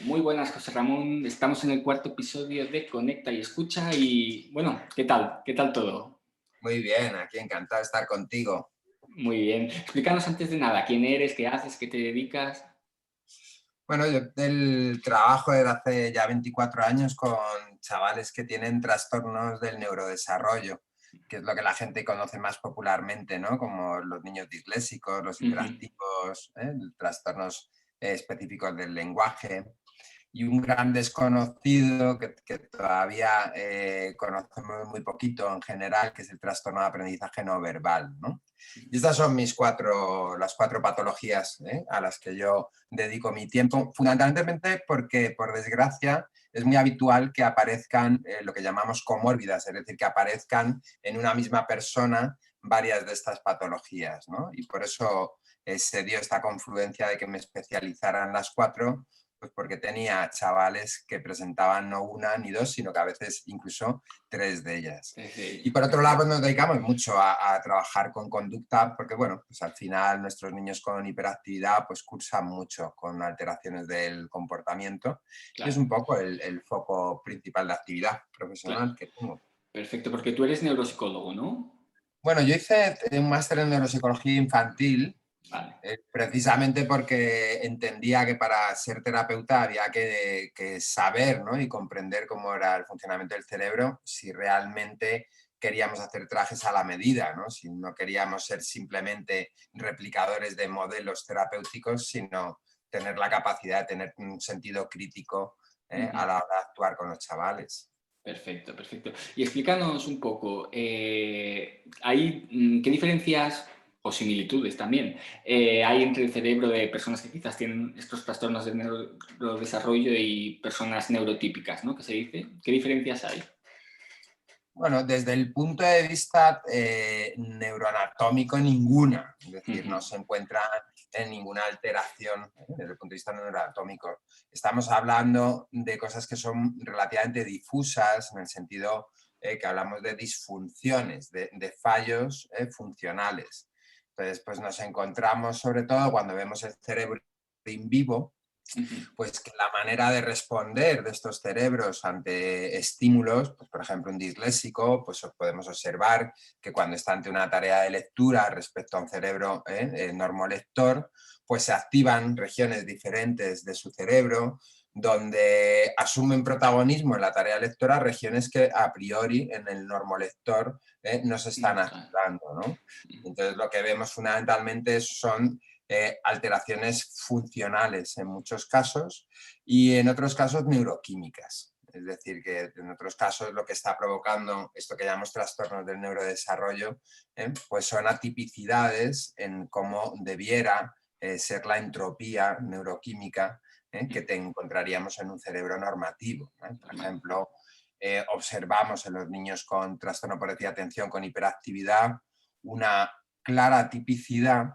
Muy buenas, José Ramón. Estamos en el cuarto episodio de Conecta y Escucha y, bueno, ¿qué tal? ¿Qué tal todo? Muy bien, aquí encantado de estar contigo. Muy bien. Explícanos antes de nada quién eres, qué haces, qué te dedicas. Bueno, yo del trabajo desde hace ya 24 años con chavales que tienen trastornos del neurodesarrollo, que es lo que la gente conoce más popularmente, ¿no? Como los niños disléxicos, los Ujú. hiperactivos, trastornos específicos del lenguaje. Y un gran desconocido que todavía conocemos muy poquito en general, que es el trastorno de aprendizaje no verbal, ¿no? Y estas son las cuatro patologías a las que yo dedico mi tiempo, fundamentalmente porque, por desgracia, es muy habitual que aparezcan lo que llamamos comórbidas, es decir, que aparezcan en una misma persona varias de estas patologías, ¿no? Y por eso se dio esta confluencia de que me especializaran las cuatro, pues porque tenía chavales que presentaban no una ni dos, sino que a veces incluso tres de ellas. Desde Y ella. por otro lado, pues nos dedicamos mucho a trabajar con conducta, porque bueno, pues al final nuestros niños con hiperactividad pues cursan mucho con alteraciones del comportamiento y es Claro, un poco el foco principal de actividad claro. profesional que tengo. Perfecto, porque tú eres neuropsicólogo, ¿no? Bueno, yo hice un máster en neuropsicología infantil. Vale. Precisamente porque entendía que para ser terapeuta había que saber, ¿no? Y comprender cómo era el funcionamiento del cerebro si realmente queríamos hacer trajes a la medida, ¿no? Si no queríamos ser simplemente replicadores de modelos terapéuticos, sino tener la capacidad de tener un sentido crítico a Ujú. la hora de actuar con los chavales. Perfecto, perfecto. Y explícanos un poco, ¿qué diferencias o similitudes también hay entre el cerebro de personas que quizás tienen estos trastornos de neurodesarrollo y personas neurotípicas, ¿no? ¿Qué se dice? ¿Qué diferencias hay? Bueno, desde el punto de vista neuroanatómico, ninguna. Es decir, Ujú. no se encuentra en ninguna alteración desde el punto de vista neuroanatómico. Estamos hablando de cosas que son relativamente difusas en el sentido que hablamos de disfunciones, de fallos funcionales. Entonces, pues nos encontramos sobre todo cuando vemos el cerebro in vivo, Ujú. pues que la manera de responder de estos cerebros ante estímulos, pues por ejemplo un disléxico, pues podemos observar que cuando está ante una tarea de lectura respecto a un cerebro normolector, pues se activan regiones diferentes de su cerebro donde asumen protagonismo en la tarea lectora regiones que a priori en el normolector no se No están está. activando, ¿no? Entonces lo que vemos fundamentalmente son alteraciones funcionales en muchos casos y en otros casos neuroquímicas. Es decir, que en otros casos lo que está provocando esto que llamamos trastornos del neurodesarrollo, pues son atipicidades en cómo debiera ser la entropía neuroquímica que te encontraríamos en un cerebro normativo. Por Normal. ejemplo, observamos en los niños con trastorno por déficit de atención con hiperactividad una clara tipicidad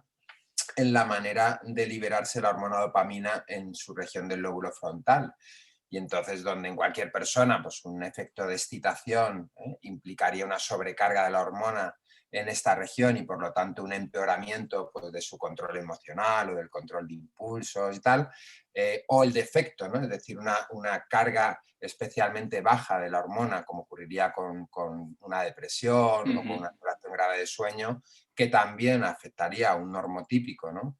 en la manera de liberarse la hormona dopamina en su región del lóbulo frontal. Y entonces, donde en cualquier persona pues un efecto de excitación implicaría una sobrecarga de la hormona en esta región y por lo tanto un empeoramiento pues, de su control emocional o del control de impulsos y tal, o el defecto, ¿no? Es decir, una carga especialmente baja de la hormona, como ocurriría con una depresión o con una Ujú. alteración grave de sueño, que también afectaría a un normotípico, ¿no?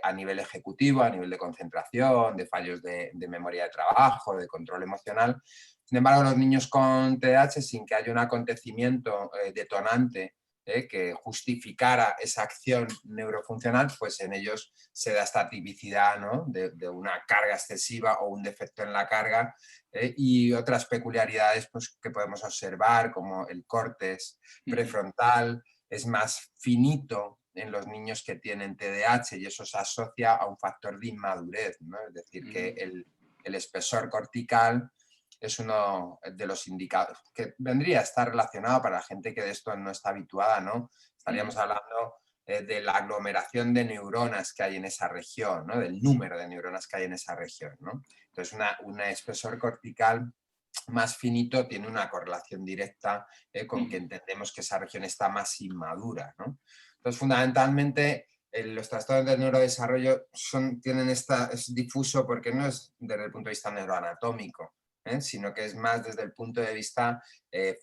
A nivel ejecutivo, a nivel de concentración, de fallos de memoria de trabajo, de control emocional. Sin embargo, los niños con TDAH, sin que haya un acontecimiento detonante que justificara esa acción neurofuncional, pues en ellos se da esta tipicidad, ¿no? de una carga excesiva o un defecto en la carga y otras peculiaridades pues, que podemos observar, como el córtex Ujú. prefrontal es más finito en los niños que tienen TDAH y eso se asocia a un factor de inmadurez, ¿no? Es decir, que Ujú. el espesor cortical es uno de los indicadores que vendría a estar relacionado para la gente que de esto no está habituada, ¿no? Ujú. Estaríamos hablando de la aglomeración de neuronas que hay en esa región, ¿no? Del número de neuronas que hay en esa región, ¿no? Entonces, un espesor cortical más finito tiene una correlación directa con que Ujú. entendemos que esa región está más inmadura, ¿no? Entonces, fundamentalmente, Los trastornos del neurodesarrollo tienen es difuso porque no es desde el punto de vista neuroanatómico, sino que es más desde el punto de vista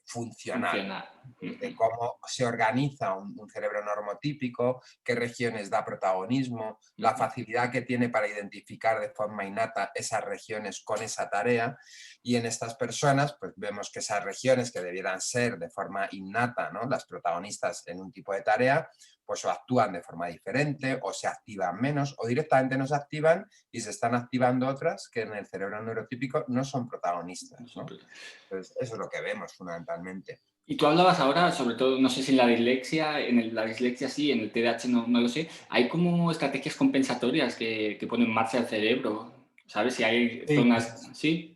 funcional, Funcional. de cómo se organiza un cerebro normotípico, qué regiones da protagonismo, la facilidad que tiene para identificar de forma innata esas regiones con esa tarea. Y en estas personas, pues vemos que esas regiones que debieran ser de forma innata, ¿no?, las protagonistas en un tipo de tarea, pues o actúan de forma diferente, o se activan menos, o directamente no se activan y se están activando otras que en el cerebro neurotípico no son protagonistas, ¿no? Entonces, eso es lo que vemos fundamentalmente. Y tú hablabas ahora, sobre todo, no sé si en la dislexia, la dislexia sí, en el TDAH no lo sé, hay como estrategias compensatorias que ponen en marcha el cerebro, ¿sabes? Si hay Sí. zonas, ¿sí?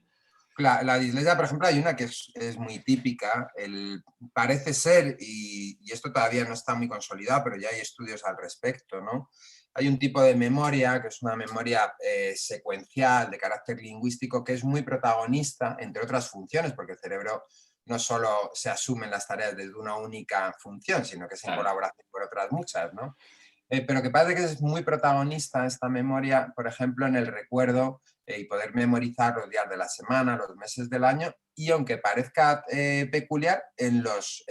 La dislexia, por ejemplo, hay una que es muy típica, parece ser, y esto todavía no está muy consolidado, pero ya hay estudios al respecto, ¿no? Hay un tipo de memoria que es una memoria secuencial de carácter lingüístico que es muy protagonista, entre otras funciones, porque el cerebro no solo se asumen las tareas desde una única función, sino que es en Claro. colaboración con otras muchas, ¿no? Pero que parece que es muy protagonista esta memoria, por ejemplo, en el recuerdo y poder memorizar los días de la semana, los meses del año, y aunque parezca peculiar, en las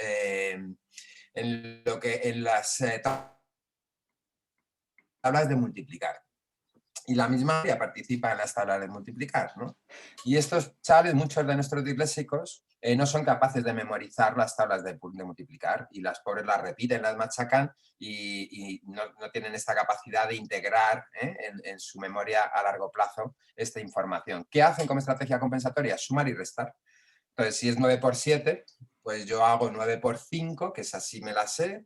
tablas de multiplicar. Y la misma memoria participa en las tablas de multiplicar, ¿no? Y estos chavales, muchos de nuestros disléxicos, no son capaces de memorizar las tablas de multiplicar y las pobres las repiten, las machacan y no tienen esta capacidad de integrar en su memoria a largo plazo esta información. ¿Qué hacen como estrategia compensatoria? Sumar y restar. Entonces, si es 9 por 7, pues yo hago 9 por 5, que es así me la sé,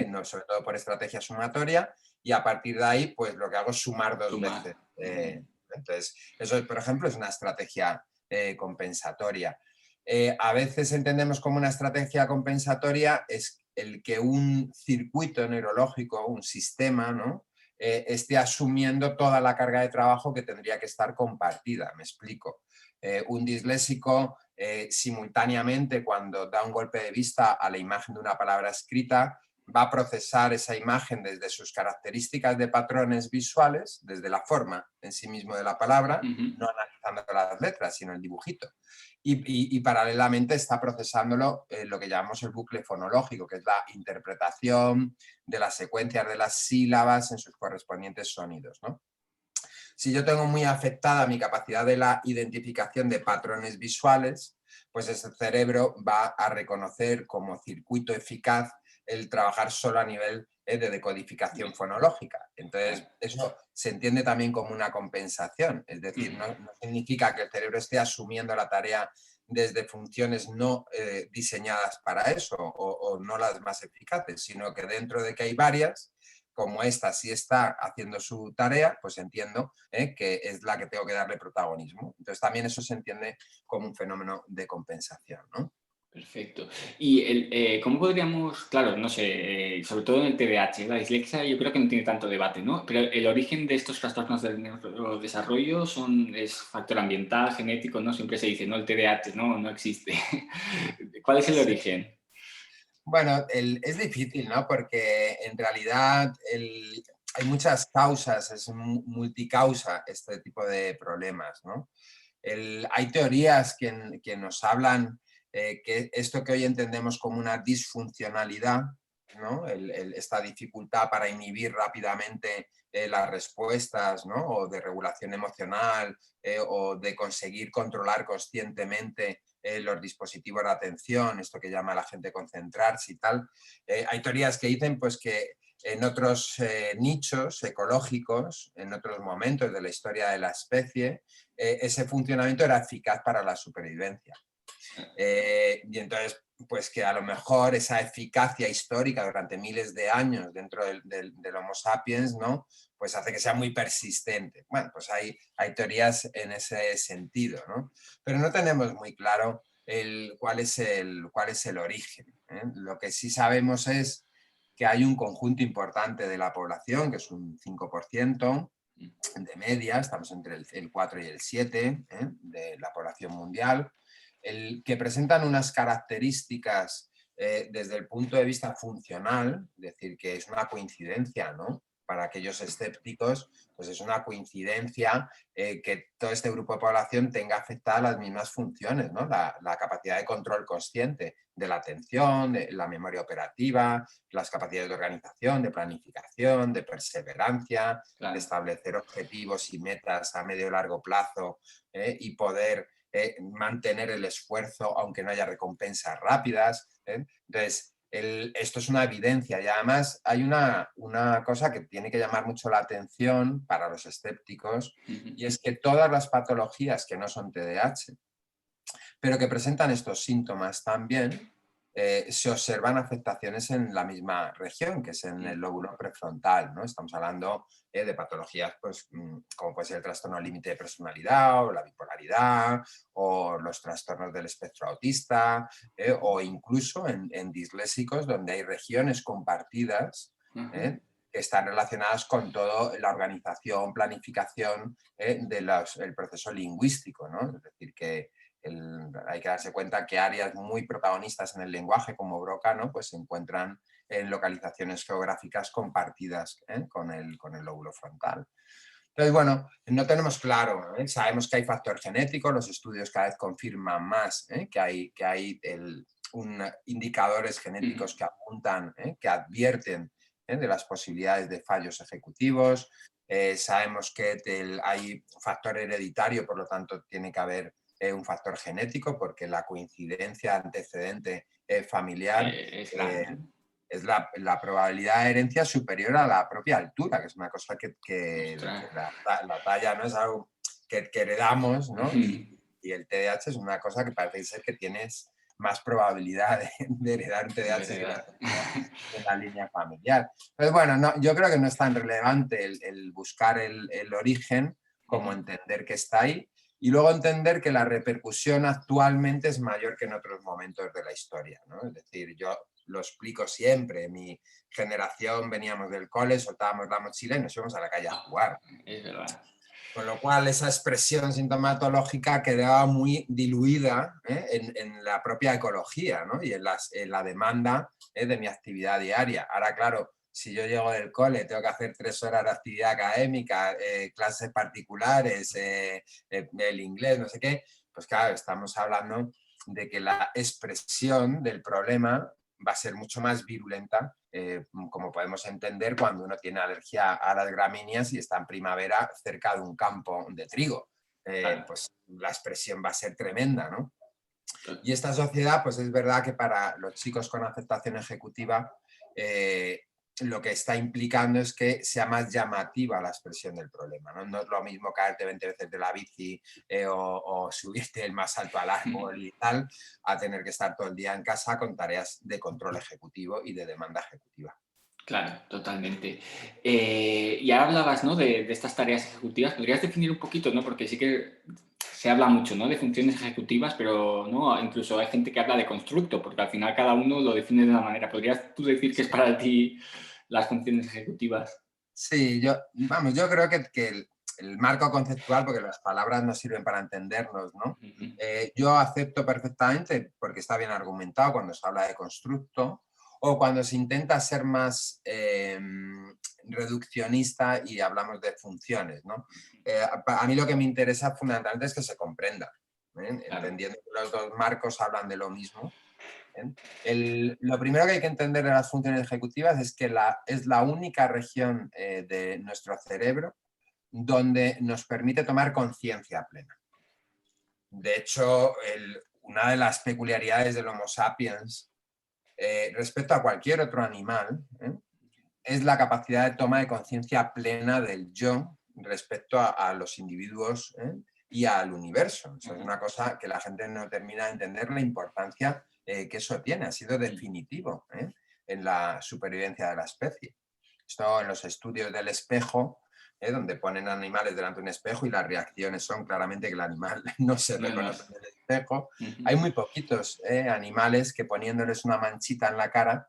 no, sobre todo por estrategia sumatoria, y a partir de ahí, pues lo que hago es sumar dos Sumar. veces. Entonces, eso, por ejemplo, es una estrategia compensatoria. A veces entendemos como una estrategia compensatoria es el que un circuito neurológico, un sistema, ¿no?, esté asumiendo toda la carga de trabajo que tendría que estar compartida. Me explico. Un disléxico simultáneamente, cuando da un golpe de vista a la imagen de una palabra escrita, va a procesar esa imagen desde sus características de patrones visuales, desde la forma en sí mismo de la palabra, no analizando las letras, sino el dibujito. Y paralelamente está procesándolo lo que llamamos el bucle fonológico, que es la interpretación de las secuencias de las sílabas en sus correspondientes sonidos, ¿no? Si yo tengo muy afectada mi capacidad de la identificación de patrones visuales, pues ese cerebro va a reconocer como circuito eficaz el trabajar solo a nivel de decodificación fonológica. Entonces, eso se entiende también como una compensación, es decir, no significa que el cerebro esté asumiendo la tarea desde funciones no diseñadas para eso o no las más eficaces, sino que dentro de que hay varias, como esta sí está haciendo su tarea, pues entiendo que es la que tengo que darle protagonismo. Entonces también eso se entiende como un fenómeno de compensación, ¿no? Perfecto. Y ¿cómo podríamos, claro, no sé, sobre todo en el TDAH, la dislexia yo creo que no tiene tanto debate, ¿no? Pero el origen de estos trastornos del neurodesarrollo es factor ambiental, genético, ¿no? Siempre se dice, no, el TDAH no existe. ¿Cuál es el Sí. origen? Bueno, es difícil, ¿no? Porque en realidad hay muchas causas, es multicausa este tipo de problemas, ¿no? Hay teorías que nos hablan que esto que hoy entendemos como una disfuncionalidad, ¿no?, esta dificultad para inhibir rápidamente las respuestas, ¿no?, o de regulación emocional o de conseguir controlar conscientemente los dispositivos de atención, esto que llama la gente concentrarse y tal. Hay teorías que dicen pues, que en otros nichos ecológicos, en otros momentos de la historia de la especie, ese funcionamiento era eficaz para la supervivencia. Y entonces, pues que a lo mejor esa eficacia histórica durante miles de años dentro del Homo sapiens, ¿no?, pues hace que sea muy persistente. Bueno, pues hay teorías en ese sentido, ¿no? Pero no tenemos muy claro cuál es el origen, ¿eh? Lo que sí sabemos es que hay un conjunto importante de la población, que es un 5% de media, estamos entre el 4 y el 7 de la población mundial, que presentan unas características desde el punto de vista funcional, es decir, que es una coincidencia, ¿no?, para aquellos escépticos, pues es una coincidencia que todo este grupo de población tenga afectadas las mismas funciones, ¿no? La capacidad de control consciente de la atención, de la memoria operativa, las capacidades de organización, de planificación, de perseverancia, de claro. establecer objetivos y metas a medio y largo plazo, y poder mantener el esfuerzo aunque no haya recompensas rápidas. Entonces, esto es una evidencia y además hay una cosa que tiene que llamar mucho la atención para los escépticos, y es que todas las patologías que no son TDAH, pero que presentan estos síntomas también, se observan afectaciones en la misma región, que es en el lóbulo prefrontal, ¿no? Estamos hablando de patologías pues, como puede ser el trastorno límite de personalidad o la bipolaridad o los trastornos del espectro autista, o incluso en disléxicos donde hay regiones compartidas, Ujú. ¿eh? Que están relacionadas con toda la organización, planificación del proceso lingüístico, ¿no? Es decir, que hay que darse cuenta que áreas muy protagonistas en el lenguaje, como Broca, ¿no? Pues se encuentran en localizaciones geográficas compartidas con el lóbulo frontal. Entonces, bueno, no tenemos claro, sabemos que hay factor genético, los estudios cada vez confirman más que hay indicadores Ujú. genéticos que apuntan, que advierten de las posibilidades de fallos ejecutivos. Sabemos que hay factor hereditario, por lo tanto tiene que haber un factor genético, porque la coincidencia antecedente familiar Es eh, grande, ¿no? es la probabilidad de herencia superior a la propia altura, que es una cosa que Ostras. la talla no es algo que heredamos, ¿no? Ujú. Y el TDAH es una cosa que parece ser que tienes más probabilidad de heredar un De TDAH si lo has verdad. tenido en la línea familiar. Entonces, bueno, no, yo creo que no es tan relevante el buscar el origen como Ujú. entender que está ahí, y luego entender que la repercusión actualmente es mayor que en otros momentos de la historia, ¿no? Es decir, yo lo explico siempre, mi generación veníamos del cole, soltábamos la mochila y nos íbamos a la calle a Ah, jugar. es verdad. Con lo cual, esa expresión sintomatológica quedaba muy diluida en la propia ecología, ¿no? Y en la demanda de mi actividad diaria. Ahora, claro, si yo llego del cole, tengo que hacer 3 horas de actividad académica, clases particulares, el inglés, no sé qué, pues claro, estamos hablando de que la expresión del problema va a ser mucho más virulenta, como podemos entender cuando uno tiene alergia a las gramíneas y está en primavera cerca de un campo de trigo. Claro. Pues la expresión va a ser tremenda, ¿no? To- Y esta sociedad, pues es verdad que para los chicos con afectación ejecutiva, eh, lo que está implicando es que sea más llamativa la expresión del problema, ¿no? No es lo mismo caerte 20 veces de la bici o subirte el más alto al árbol y tal, a tener que estar todo el día en casa con tareas de control ejecutivo y de demanda ejecutiva. Claro, totalmente. Y ahora hablabas, ¿no? De estas tareas ejecutivas. ¿Podrías definir un poquito, ¿no? Porque sí que se habla mucho, ¿no? De funciones ejecutivas, pero ¿no? Incluso hay gente que habla de constructo, porque al final cada uno lo define de una manera. ¿Podrías tú decir qué es para ti las funciones ejecutivas? Sí, vamos, yo creo que el marco conceptual, porque las palabras nos sirven para entendernos, ¿no? Ujú. Yo acepto perfectamente, porque está bien argumentado cuando se habla de constructo, o cuando se intenta ser más reduccionista y hablamos de funciones, ¿no? A mí lo que me interesa fundamentalmente es que se comprenda, Claro. entendiendo que los dos marcos hablan de lo mismo. Lo primero que hay que entender de las funciones ejecutivas es que es la única región de nuestro cerebro donde nos permite tomar conciencia plena. De hecho, una de las peculiaridades del Homo sapiens respecto a cualquier otro animal es la capacidad de toma de conciencia plena del yo respecto a los individuos y al universo. Eso es Ujú. una cosa que la gente no termina de entender, la importancia que eso tiene. Ha sido definitivo en la supervivencia de la especie. Esto en los estudios del espejo, donde ponen animales delante de un espejo y las reacciones son claramente que el animal no se No, no. reconoce en el espejo. Ujú. Hay muy poquitos animales que poniéndoles una manchita en la cara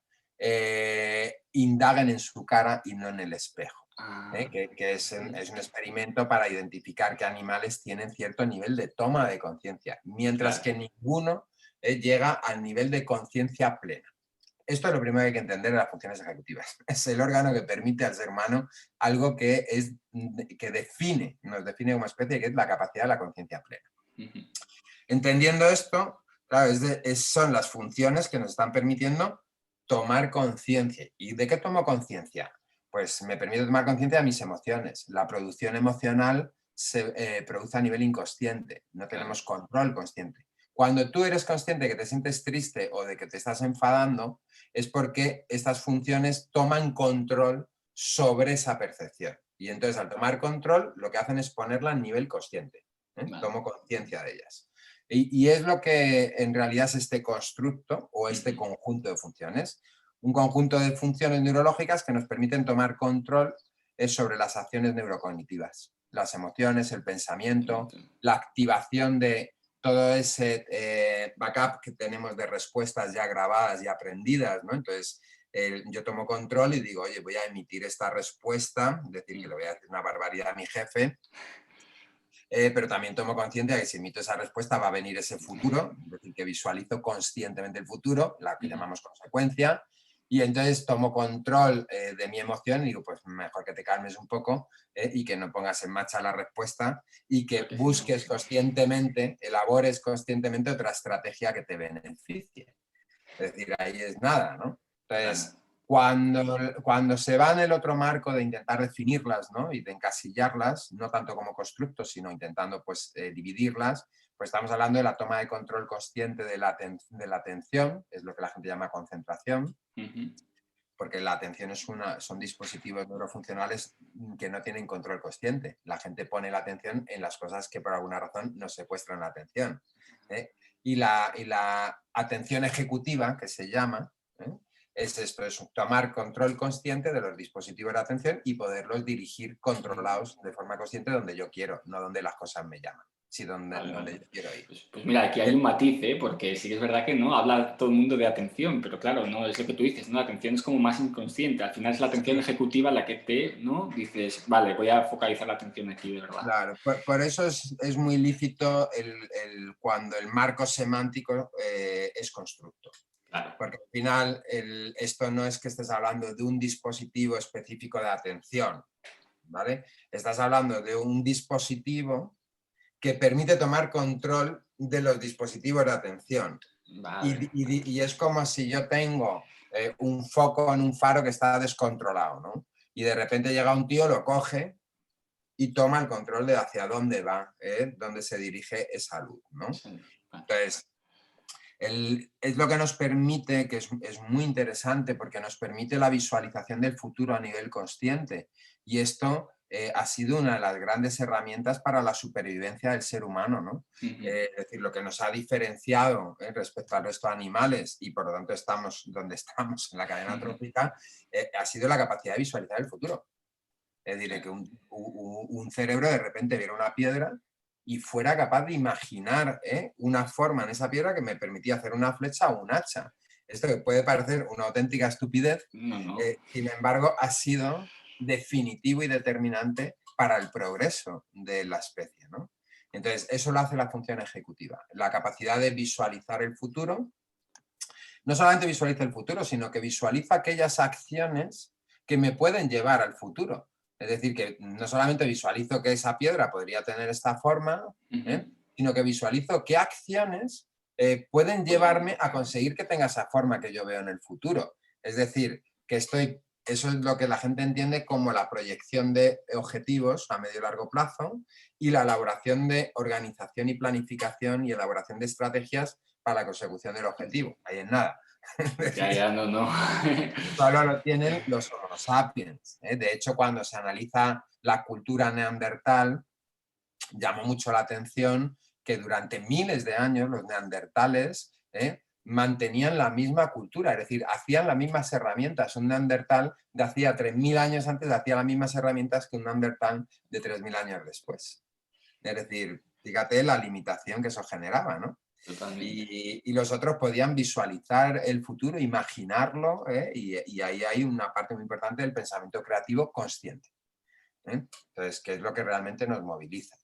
indaguen en su cara y no en el espejo. Ah, Que es un experimento para identificar qué animales tienen cierto nivel de toma de conciencia, mientras claro. que ninguno llega al nivel de conciencia plena. Esto es lo primero que hay que entender de las funciones ejecutivas. Es el órgano que permite al ser humano algo que nos define como especie, que es la capacidad de la conciencia plena. Entendiendo esto, claro, son las funciones que nos están permitiendo tomar conciencia. ¿Y de qué tomo conciencia? Pues me permite tomar conciencia de mis emociones. La producción emocional se produce a nivel inconsciente, no tenemos control consciente. Cuando tú eres consciente de que te sientes triste o de que te estás enfadando, es porque estas funciones toman control sobre esa percepción. Y entonces al tomar control, lo que hacen es ponerla a nivel consciente. Tomo conciencia de ellas. Y es lo que en realidad es este constructo o este conjunto de funciones. Un conjunto de funciones neurológicas que nos permiten tomar control sobre las acciones neurocognitivas, las emociones, el pensamiento, la activación de todo ese backup que tenemos de respuestas ya grabadas y aprendidas, ¿no? Entonces, yo tomo control y digo, oye, voy a emitir esta respuesta, es decir, que le voy a decir una barbaridad a mi jefe, pero también tomo conciencia de que si emito esa respuesta va a venir ese futuro, es decir, que visualizo conscientemente el futuro, la que llamamos consecuencia, y entonces tomo control de mi emoción y digo, pues mejor que te calmes un poco y que no pongas en marcha la respuesta y que busques conscientemente, elabores conscientemente otra estrategia que te beneficie. Es decir, ahí es nada, ¿no? Entonces, cuando se va en el otro marco de intentar definirlas, ¿no? Y de encasillarlas, no tanto como constructos, sino intentando pues, dividirlas, pues estamos hablando de la toma de control consciente de la atención, es lo que la gente llama concentración, porque la atención son dispositivos neurofuncionales que no tienen control consciente. La gente pone la atención en las cosas que por alguna razón no secuestran la atención. Y la atención ejecutiva, que se llama, es esto, es tomar control consciente de los dispositivos de atención y poderlos dirigir controlados de forma consciente donde yo quiero, no donde las cosas me llaman, sino donde yo quiero ir. Pues mira, aquí hay un matiz, porque sí que es verdad que no habla todo el mundo de atención, pero claro, no es lo que tú dices, ¿no? La atención es como más inconsciente, al final es la atención ejecutiva la que ¿no? Dices, vale, voy a focalizar la atención aquí de verdad. Claro, por eso es muy lícito cuando el marco semántico es constructo. Claro. Porque al final esto no es que estés hablando de un dispositivo específico de atención, ¿vale? Estás hablando de un dispositivo que permite tomar control de los dispositivos de atención. Vale. Y es como si yo tengo un foco en un faro que está descontrolado, ¿no? Y de repente llega un tío, lo coge y toma el control de hacia dónde va, dónde se dirige esa luz, ¿no? Sí. Entonces, es lo que nos permite, que es muy interesante, porque nos permite la visualización del futuro a nivel consciente. Y esto ha sido una de las grandes herramientas para la supervivencia del ser humano, ¿no? Es decir, lo que nos ha diferenciado respecto al resto de animales y por lo tanto estamos donde estamos en la cadena trófica, ha sido la capacidad de visualizar el futuro. Es decir, que un cerebro de repente viera una piedra y fuera capaz de imaginar una forma en esa piedra que me permitía hacer una flecha o un hacha. Esto que puede parecer una auténtica estupidez, No. sin embargo, ha sido definitivo y determinante para el progreso de la especie, ¿no? Entonces, eso lo hace la función ejecutiva, la capacidad de visualizar el futuro. No solamente visualiza el futuro, sino que visualiza aquellas acciones que me pueden llevar al futuro. Es decir, que no solamente visualizo que esa piedra podría tener esta forma, sino que visualizo qué acciones pueden llevarme a conseguir que tenga esa forma que yo veo en el futuro. Es decir, que eso es lo que la gente entiende como la proyección de objetivos a medio y largo plazo y la elaboración de organización y planificación y elaboración de estrategias para la consecución del objetivo. Ahí en nada. Ya, no. Solo lo tienen los Homo sapiens. De hecho, cuando se analiza la cultura neandertal, llamó mucho la atención que durante miles de años los neandertales mantenían la misma cultura, es decir, hacían las mismas herramientas. Un neandertal de hacía 3.000 años antes hacía las mismas herramientas que un neandertal de 3.000 años después. Es decir, fíjate la limitación que eso generaba, ¿no? Y los otros podían visualizar el futuro, imaginarlo, y ahí hay una parte muy importante del pensamiento creativo consciente. Entonces, ¿qué es lo que realmente nos moviliza?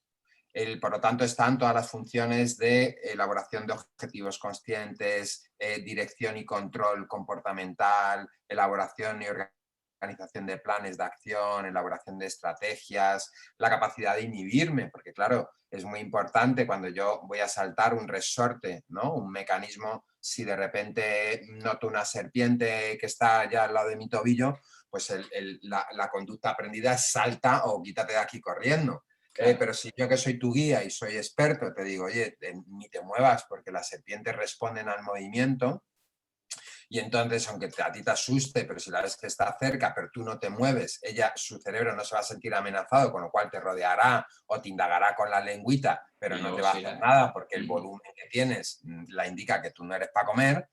Por lo tanto, están todas las funciones de elaboración de objetivos conscientes, dirección y control comportamental, elaboración y organización de planes de acción, elaboración de estrategias, la capacidad de inhibirme, porque claro, es muy importante cuando yo voy a saltar un resorte, ¿no? Un mecanismo, si de repente noto una serpiente que está ya al lado de mi tobillo, pues la conducta aprendida es salta o quítate de aquí corriendo. Claro. Pero si yo que soy tu guía y soy experto, te digo, oye, ni te muevas porque las serpientes responden al movimiento, y entonces, aunque a ti te asuste, pero si la ves que está cerca, pero tú no te mueves, su cerebro no se va a sentir amenazado, con lo cual te rodeará o te indagará con la lengüita, pero Y no te luego va a se hacer irá. nada porque el Ujú. volumen que tienes la indica que tú no eres para comer.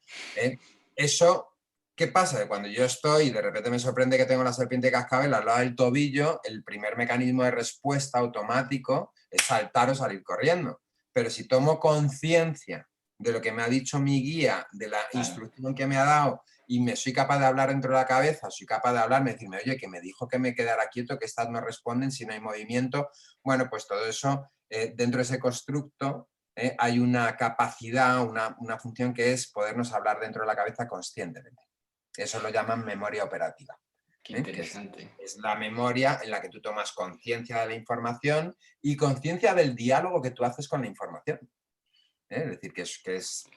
Eso, ¿qué pasa? Que cuando yo estoy y de repente me sorprende que tengo la serpiente cascabel al lado del tobillo, el primer mecanismo de respuesta automático es saltar o salir corriendo. Pero si tomo conciencia de lo que me ha dicho mi guía, de la Claro. instrucción que me ha dado, y me soy capaz de hablar dentro de la cabeza, soy capaz de hablarme, decirme, oye, que me dijo que me quedara quieto, que estas no responden si no hay movimiento. Bueno, pues todo eso, dentro de ese constructo, hay una capacidad, una función que es podernos hablar dentro de la cabeza conscientemente. Eso lo llaman memoria operativa, Qué que interesante. es la memoria en la que tú tomas conciencia de la información y conciencia del diálogo que tú haces con la información. Es decir, que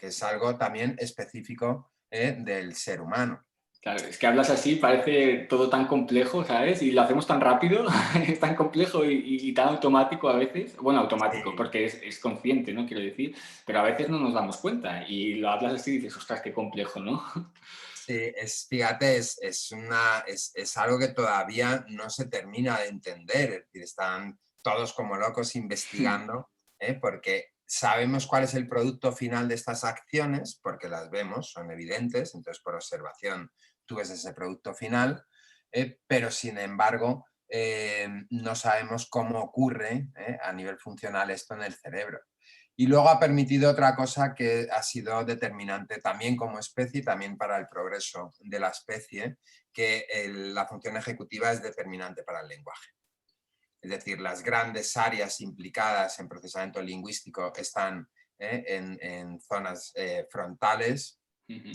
es algo también específico del ser humano. Claro, es que hablas así, parece todo tan complejo, ¿sabes? Y lo hacemos tan rápido, es tan complejo y tan automático a veces. Bueno, automático, Sí, porque es consciente, ¿no? Quiero decir, pero a veces no nos damos cuenta y lo hablas así y dices, ostras, qué complejo, ¿no? sí, fíjate, es algo que todavía no se termina de entender. Es decir, están todos como locos investigando, porque sabemos cuál es el producto final de estas acciones, porque las vemos, son evidentes, entonces por observación tú ves ese producto final, pero sin embargo no sabemos cómo ocurre a nivel funcional esto en el cerebro. Y luego ha permitido otra cosa que ha sido determinante también como especie y también para el progreso de la especie, que la función ejecutiva es determinante para el lenguaje. Es decir, las grandes áreas implicadas en procesamiento lingüístico están en zonas frontales. Ujú.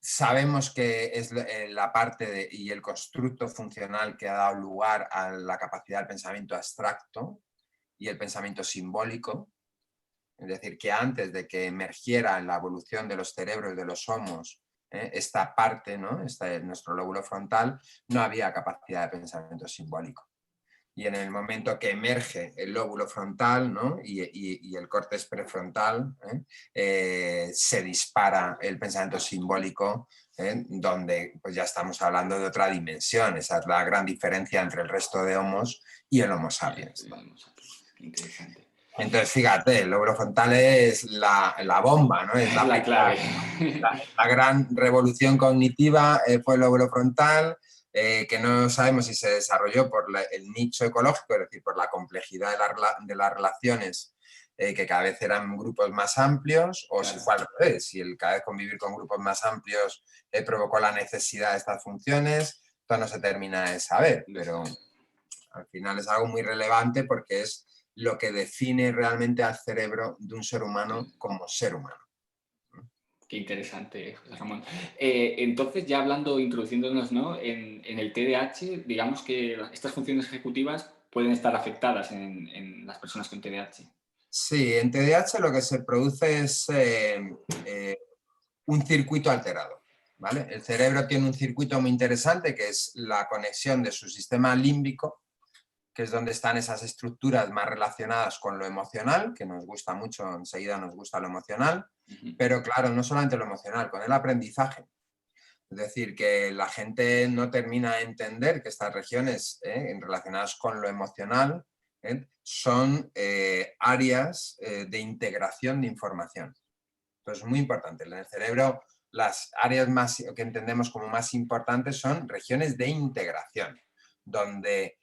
Sabemos que es la parte y el constructo funcional que ha dado lugar a la capacidad del pensamiento abstracto y el pensamiento simbólico. Es decir, que antes de que emergiera en la evolución de los cerebros de los homos esta parte, ¿no? Nuestro lóbulo frontal, no había capacidad de pensamiento simbólico. Y en el momento que emerge el lóbulo frontal, ¿no? y el córtex prefrontal, se dispara el pensamiento simbólico, donde pues ya estamos hablando de otra dimensión. Esa es la gran diferencia entre el resto de homos y el Homo Y el sapiens, ¿no? Homo sapiens. Qué interesante. Entonces, fíjate, el lóbulo frontal es la bomba, ¿no? Es Es la la primera, clave. la gran revolución cognitiva fue el lóbulo frontal, que no sabemos si se desarrolló por el nicho ecológico, es decir, por la complejidad de las relaciones, que cada vez eran grupos más amplios, o si Claro. fue al revés, si cada vez convivir con grupos más amplios provocó la necesidad de estas funciones, esto no se termina de saber, No sé. pero al final es algo muy relevante porque es lo que define realmente al cerebro de un ser humano como ser humano. Qué interesante, José Ramón. Entonces, ya hablando, introduciéndonos, ¿no? en el TDAH, digamos que estas funciones ejecutivas pueden estar afectadas en las personas con TDAH. Sí, en TDAH lo que se produce es eh, un circuito alterado. ¿Vale? El cerebro tiene un circuito muy interesante que es la conexión de su sistema límbico, que es donde están esas estructuras más relacionadas con lo emocional, que nos gusta mucho, enseguida nos gusta lo emocional, Ujú. pero claro, no solamente lo emocional, con el aprendizaje. Es decir, que la gente no termina de entender que estas regiones relacionadas con lo emocional son áreas de integración de información. Entonces, es muy importante. En el cerebro, las áreas más que entendemos como más importantes son regiones de integración, donde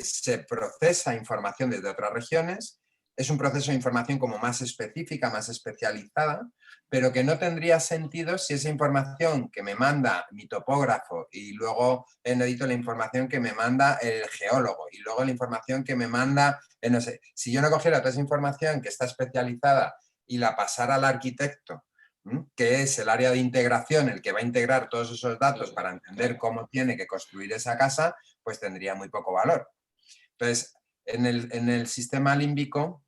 se procesa información desde otras regiones es un proceso de información como más específica, más especializada, pero que no tendría sentido si esa información que me manda mi topógrafo y luego necesito la información que me manda el geólogo y luego la información que me manda, no sé, si yo no cogiera toda esa información que está especializada y la pasara al arquitecto, que es el área de integración, el que va a integrar todos esos datos para entender cómo tiene que construir esa casa, pues tendría muy poco valor. Entonces, en el sistema límbico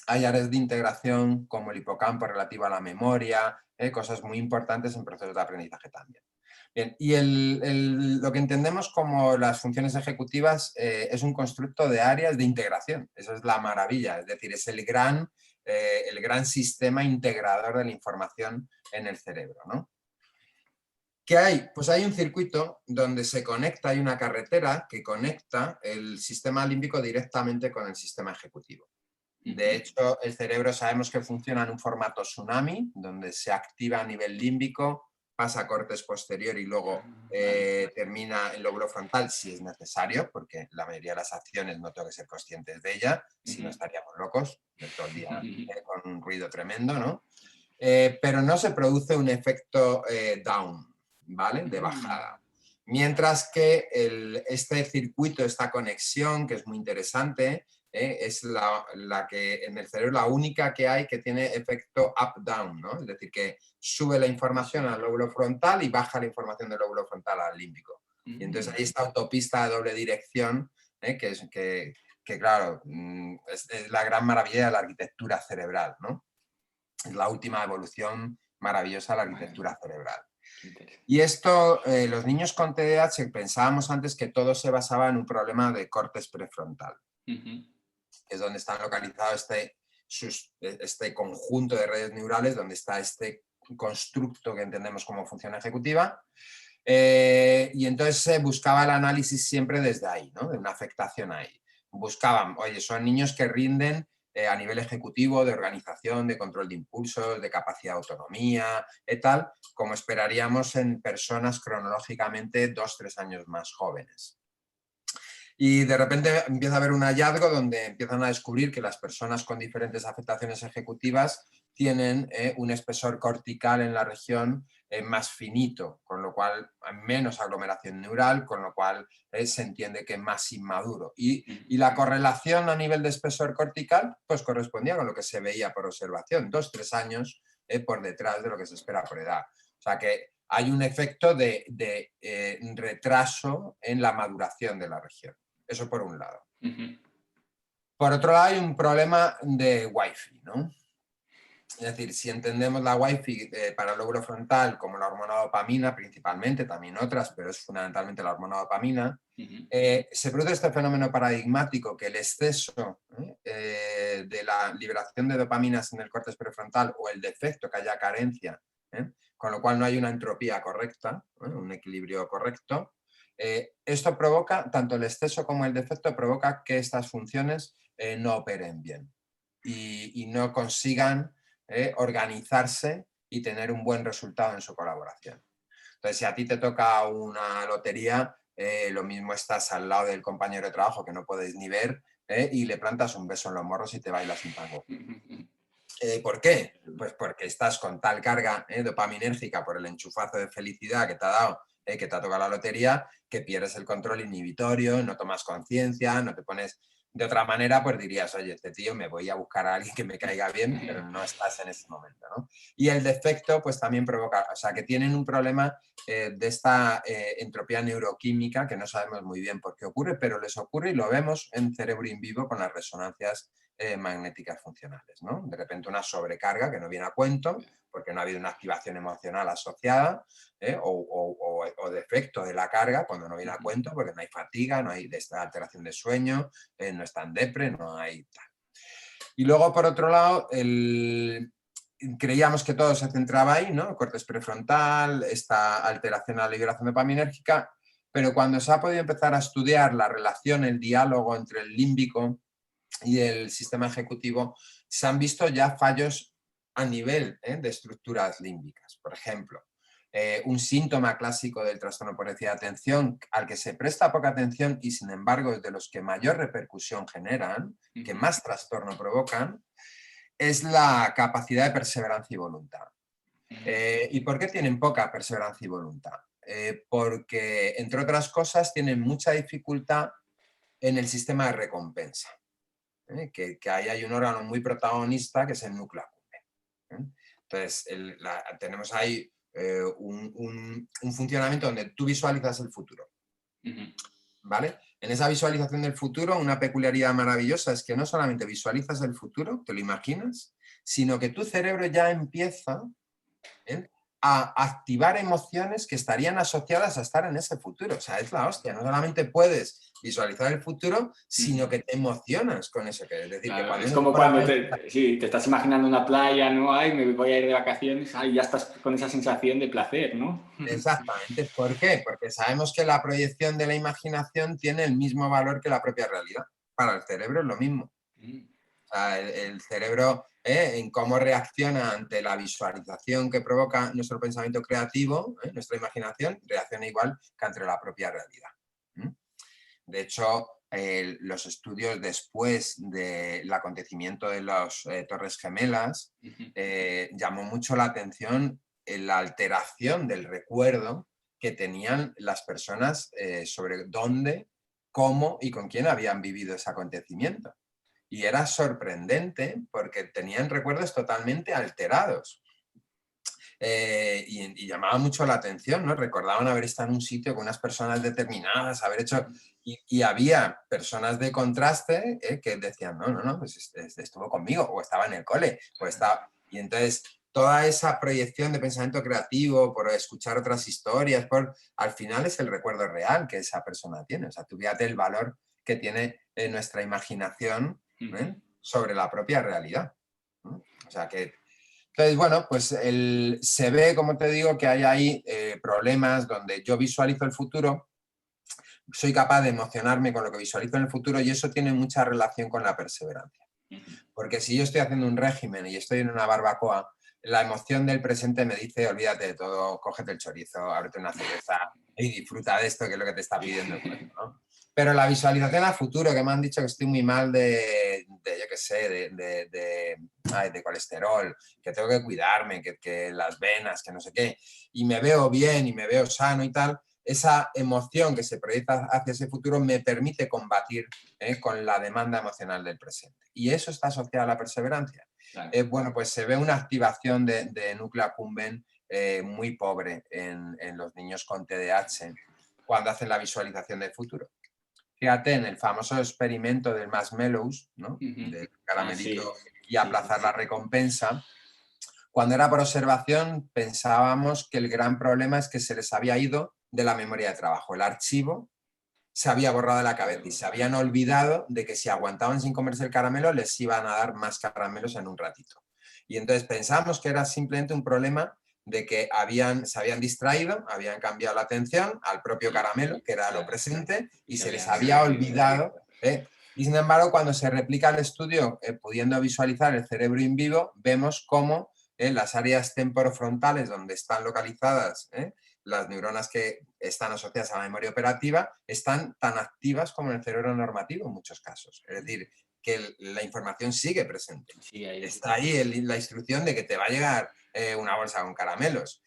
hay áreas de integración como el hipocampo relativo a la memoria, cosas muy importantes en procesos de aprendizaje también. Bien, y lo que entendemos como las funciones ejecutivas es un constructo de áreas de integración. Eso es la maravilla, es decir, es el gran sistema integrador de la información en el cerebro, ¿no? ¿Qué hay? Pues hay un circuito donde se conecta, hay una carretera que conecta el sistema límbico directamente con el sistema ejecutivo. De hecho, el cerebro sabemos que funciona en un formato tsunami, donde se activa a nivel límbico, pasa a cortes posterior y luego termina en lóbulo frontal si es necesario, porque la mayoría de las acciones no tengo que ser conscientes de ella, si no estaríamos locos todo el día con un ruido tremendo, ¿no? Pero no se produce un efecto down, ¿vale? De bajada. Mientras que este circuito, esta conexión, que es muy interesante, es la que en el cerebro la única que hay que tiene efecto up-down, ¿no? Es decir, que sube la información al lóbulo frontal y baja la información del lóbulo frontal al límbico. Y entonces hay esta autopista de doble dirección, que claro, es la gran maravilla de la arquitectura cerebral, ¿no? Es la última evolución maravillosa de la arquitectura cerebral. Y esto, los niños con TDAH, pensábamos antes que todo se basaba en un problema de cortes prefrontal, es donde está localizado este conjunto de redes neurales, donde está este constructo que entendemos como función ejecutiva, y entonces se buscaba el análisis siempre desde ahí, ¿no? De una afectación ahí. Buscaban, oye, son niños que rinden a nivel ejecutivo, de organización, de control de impulsos, de capacidad de autonomía, tal, como esperaríamos en personas cronológicamente 2-3 años más jóvenes. Y de repente empieza a haber un hallazgo donde empiezan a descubrir que las personas con diferentes afectaciones ejecutivas tienen un espesor cortical en la región más finito, con lo cual hay menos aglomeración neural, con lo cual se entiende que es más inmaduro. Y la correlación a nivel de espesor cortical pues correspondía con lo que se veía por observación, 2-3 años por detrás de lo que se espera por edad. O sea que hay un efecto de retraso en la maduración de la región. Eso por un lado. Por otro lado hay un problema de Wi-Fi, ¿no? Es decir, si entendemos la Wi-Fi para el lóbulo frontal como la hormona dopamina, principalmente, también otras, pero es fundamentalmente la hormona dopamina, se produce este fenómeno paradigmático que el exceso de la liberación de dopaminas en el córtex prefrontal o el defecto, que haya carencia, con lo cual no hay una entropía correcta, un equilibrio correcto, esto provoca, tanto el exceso como el defecto, provoca que estas funciones no operen bien y no consigan organizarse y tener un buen resultado en su colaboración. Entonces, si a ti te toca una lotería, lo mismo estás al lado del compañero de trabajo que no podéis ni ver y le plantas un beso en los morros y te bailas un tango. ¿Por qué? Pues porque estás con tal carga dopaminérgica por el enchufazo de felicidad que te ha dado, que te ha tocado la lotería, que pierdes el control inhibitorio, no tomas conciencia, no te pones... De otra manera, pues dirías, oye, este tío me voy a buscar a alguien que me caiga bien, pero no estás en ese momento, ¿no? Y el defecto, pues también provoca, o sea, que tienen un problema de esta entropía neuroquímica que no sabemos muy bien por qué ocurre, pero les ocurre y lo vemos en cerebro in vivo con las resonancias magnéticas funcionales, ¿no? De repente una sobrecarga que no viene a cuento porque no ha habido una activación emocional asociada o defecto de la carga cuando no viene a cuento porque no hay fatiga, no hay esta alteración de sueño, no está en depre, no hay tal. Y luego, por otro lado, creíamos que todo se centraba ahí, ¿no? El córtex prefrontal, esta alteración a la liberación dopaminérgica, pero cuando se ha podido empezar a estudiar la relación, el diálogo entre el límbico y el sistema ejecutivo, se han visto ya fallos a nivel de estructuras límbicas. Por ejemplo, un síntoma clásico del trastorno por déficit de atención al que se presta poca atención y sin embargo es de los que mayor repercusión generan, que más trastorno provocan, es la capacidad de perseverancia y voluntad. ¿Y por qué tienen poca perseverancia y voluntad? Porque, entre otras cosas, tienen mucha dificultad en el sistema de recompensa. Que ahí hay un órgano muy protagonista que es el núcleo accumbens. Entonces, tenemos ahí un funcionamiento donde tú visualizas el futuro. ¿Vale? En esa visualización del futuro, una peculiaridad maravillosa es que no solamente visualizas el futuro, te lo imaginas, sino que tu cerebro ya empieza a activar emociones que estarían asociadas a estar en ese futuro. O sea, es la hostia. No solamente puedes visualizar el futuro, sino que te emocionas con eso. Es decir, claro, que cuando es uno como por la cuando mañana... te estás imaginando una playa, ¿no? Ay, me voy a ir de vacaciones, ay, ya estás con esa sensación de placer, ¿no? Exactamente. ¿Por qué? Porque sabemos que la proyección de la imaginación tiene el mismo valor que la propia realidad. Para el cerebro es lo mismo. O sea, el cerebro, en cómo reacciona ante la visualización que provoca nuestro pensamiento creativo, nuestra imaginación, reacciona igual que ante la propia realidad. De hecho, los estudios después del acontecimiento de las Torres Gemelas llamó mucho la atención en la alteración del recuerdo que tenían las personas sobre dónde, cómo y con quién habían vivido ese acontecimiento. Y era sorprendente porque tenían recuerdos totalmente alterados. Y llamaba mucho la atención, ¿no? Recordaban haber estado en un sitio con unas personas determinadas, haber hecho... Y había personas de contraste que decían, no, pues estuvo conmigo, o estaba en el cole, o estaba... Y entonces toda esa proyección de pensamiento creativo, por escuchar otras historias, al final es el recuerdo real que esa persona tiene. O sea, tú fíjate el valor que tiene nuestra imaginación sobre la propia realidad. O sea, que... Entonces, bueno, pues se ve, como te digo, que hay ahí problemas donde yo visualizo el futuro, soy capaz de emocionarme con lo que visualizo en el futuro y eso tiene mucha relación con la perseverancia. Porque si yo estoy haciendo un régimen y estoy en una barbacoa, la emoción del presente me dice, olvídate de todo, cógete el chorizo, ábrete una cerveza y disfruta de esto, que es lo que te está pidiendo el cuerpo, ¿no? Pero la visualización a futuro, que me han dicho que estoy muy mal yo qué sé, de colesterol, que tengo que cuidarme, que las venas, que no sé qué, y me veo bien y me veo sano y tal, esa emoción que se proyecta hacia ese futuro me permite combatir con la demanda emocional del presente. Y eso está asociado a la perseverancia. Claro. Bueno, pues se ve una activación de núcleo accumbens muy pobre en los niños con TDAH cuando hacen la visualización del futuro. Fíjate en el famoso experimento del marshmallows, ¿no? Del caramelito y aplazar la recompensa. Cuando era por observación pensábamos que el gran problema es que se les había ido de la memoria de trabajo. El archivo se había borrado de la cabeza y se habían olvidado de que si aguantaban sin comerse el caramelo les iban a dar más caramelos en un ratito. Y entonces pensamos que era simplemente un problema de que se habían distraído, habían cambiado la atención al propio caramelo, que era lo presente, y se les había olvidado. Y sin embargo, cuando se replica el estudio, pudiendo visualizar el cerebro in vivo, vemos cómo las áreas temporofrontales donde están localizadas las neuronas que están asociadas a la memoria operativa están tan activas como en el cerebro normativo en muchos casos. Es decir, que la información sigue presente. Sí, ahí está ahí la instrucción de que te va a llegar una bolsa con caramelos.